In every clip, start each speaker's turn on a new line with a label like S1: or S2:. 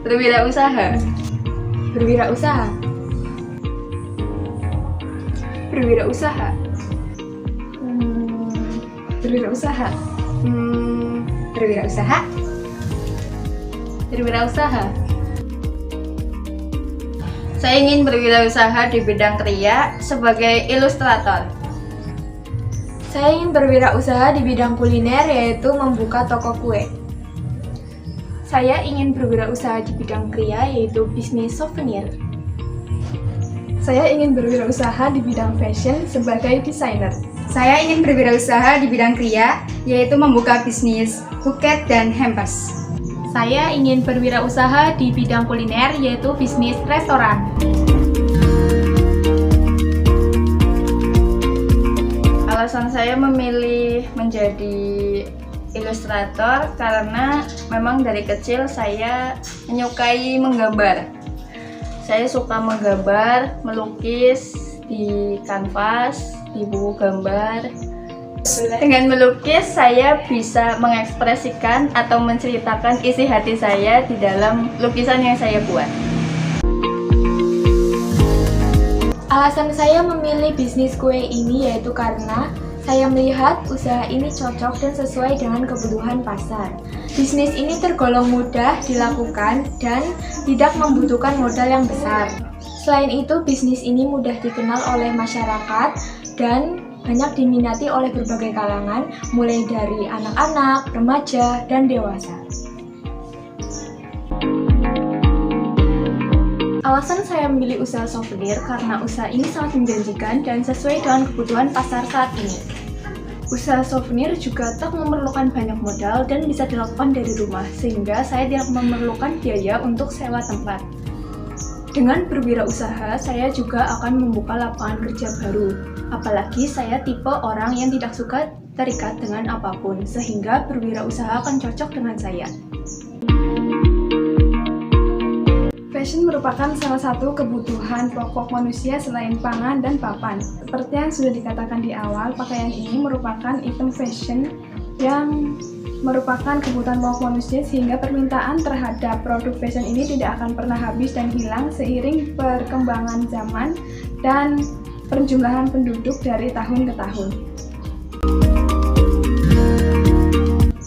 S1: Berwirausaha.
S2: Berwirausaha. Berwirausaha. Berwirausaha.
S1: Berwirausaha. Berwirausaha. Saya ingin berwirausaha di bidang kriya sebagai ilustrator.
S2: Saya ingin berwirausaha di bidang kuliner, yaitu membuka toko kue. Saya ingin berwirausaha di bidang kriya, yaitu bisnis souvenir. Saya ingin berwirausaha di bidang fashion sebagai desainer.
S1: Saya ingin berwirausaha di bidang kriya, yaitu membuka bisnis buket dan hampers.
S2: Saya ingin berwirausaha di bidang kuliner, yaitu bisnis restoran.
S1: Alasan saya memilih menjadi ilustrator karena memang dari kecil saya menyukai menggambar. Saya suka menggambar, melukis di kanvas, di buku gambar. Dengan melukis, saya bisa mengekspresikan atau menceritakan isi hati saya di dalam lukisan yang saya buat.
S2: Alasan saya memilih bisnis kue ini yaitu karena saya melihat usaha ini cocok dan sesuai dengan kebutuhan pasar. Bisnis ini tergolong mudah dilakukan dan tidak membutuhkan modal yang besar. Selain itu, bisnis ini mudah dikenal oleh masyarakat dan banyak diminati oleh berbagai kalangan, mulai dari anak-anak, remaja, dan dewasa. Alasan saya memilih usaha souvenir karena usaha ini sangat menjanjikan dan sesuai dengan kebutuhan pasar saat ini. Usaha souvenir juga tak memerlukan banyak modal dan bisa dilakukan dari rumah, sehingga saya tidak memerlukan biaya untuk sewa tempat. Dengan berwirausaha, saya juga akan membuka lapangan kerja baru. Apalagi saya tipe orang yang tidak suka terikat dengan apapun, sehingga berwirausaha akan cocok dengan saya. Fashion merupakan salah satu kebutuhan pokok manusia selain pangan dan papan. Seperti yang sudah dikatakan di awal, pakaian ini merupakan item fashion yang merupakan kebutuhan pokok manusia, sehingga permintaan terhadap produk fashion ini tidak akan pernah habis dan hilang seiring perkembangan zaman dan perjumlahan penduduk dari tahun ke tahun.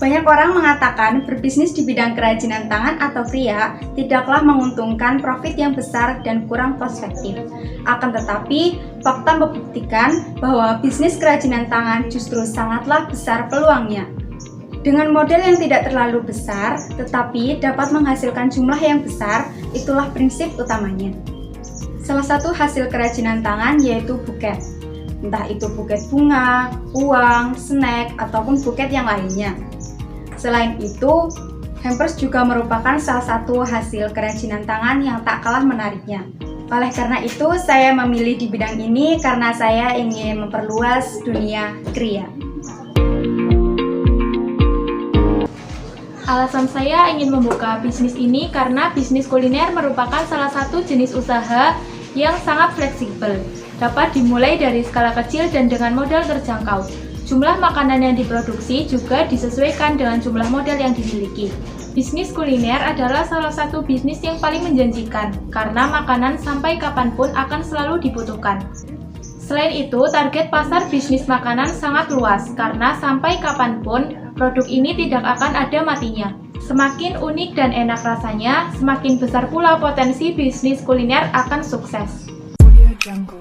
S1: Banyak orang mengatakan berbisnis di bidang kerajinan tangan atau kriya tidaklah menguntungkan profit yang besar dan kurang prospektif. Akan tetapi, fakta membuktikan bahwa bisnis kerajinan tangan justru sangatlah besar peluangnya. Dengan modal yang tidak terlalu besar, tetapi dapat menghasilkan jumlah yang besar, itulah prinsip utamanya. Salah satu hasil kerajinan tangan yaitu buket. Entah itu buket bunga, uang, snack, ataupun buket yang lainnya. Selain itu, hampers juga merupakan salah satu hasil kerajinan tangan yang tak kalah menariknya. Oleh karena itu, saya memilih di bidang ini karena saya ingin memperluas dunia kriya.
S2: Alasan saya ingin membuka bisnis ini karena bisnis kuliner merupakan salah satu jenis usaha yang sangat fleksibel. Dapat dimulai dari skala kecil dan dengan modal terjangkau. Jumlah makanan yang diproduksi juga disesuaikan dengan jumlah modal yang dimiliki. Bisnis kuliner adalah salah satu bisnis yang paling menjanjikan, karena makanan sampai kapanpun akan selalu dibutuhkan. Selain itu, target pasar bisnis makanan sangat luas, karena sampai kapanpun produk ini tidak akan ada matinya. Semakin unik dan enak rasanya, semakin besar pula potensi bisnis kuliner akan sukses.
S3: Audio Jungle.